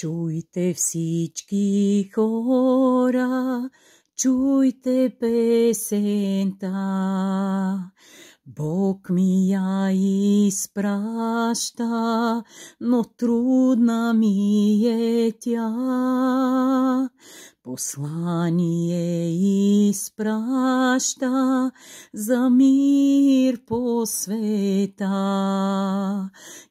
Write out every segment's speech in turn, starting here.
Чуйте всички хора, чуйте песента. Бог ми я изпраща, но трудна ми е тя. Послание изпраща за мир по света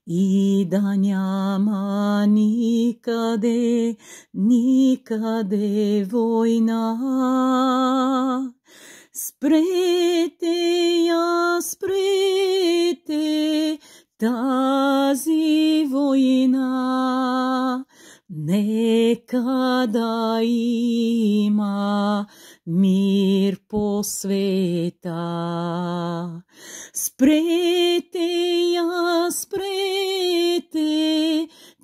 и да няма никъде, никъде война. Спрете я, спрете тази война, нека да има мир по света. Спрете я, спрете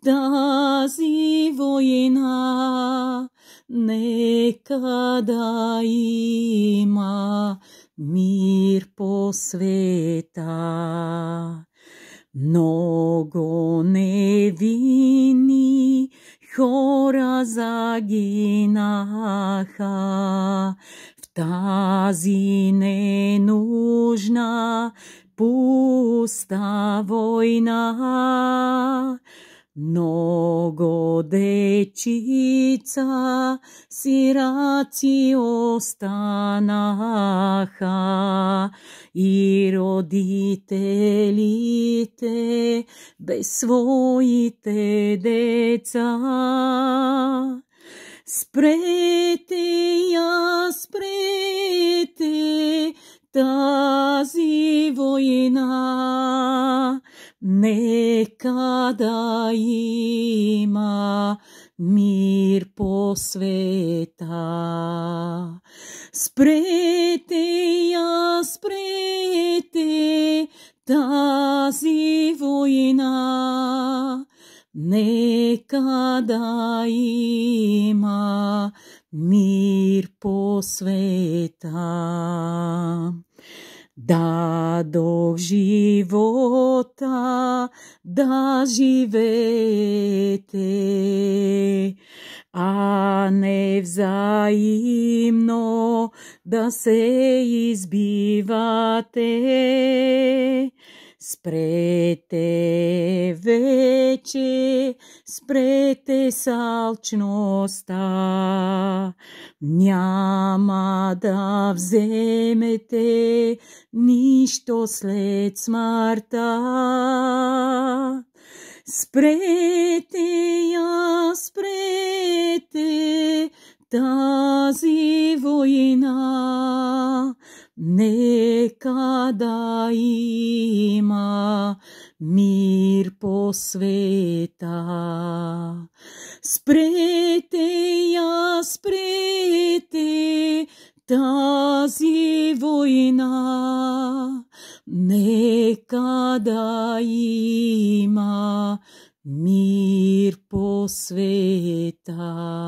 тази война, нека да има мир по света. Много невинни хора загинаха в тази ненужна пуста война. Много дечица сираци останаха и родителите без своите деца. Спрете я, спрете тази война, нека да има мир по света. Спрете я, спрете тази война, нека да има мир по света. Дадох живота да живеете, а не взаимно да се избивате. Спрете вече, спрете с алчността, няма да вземете нищо след смъртта. Спрете я, спрете тази война, нека да има мир по света. Спрете я, спрете тази война, нека да има мир по света.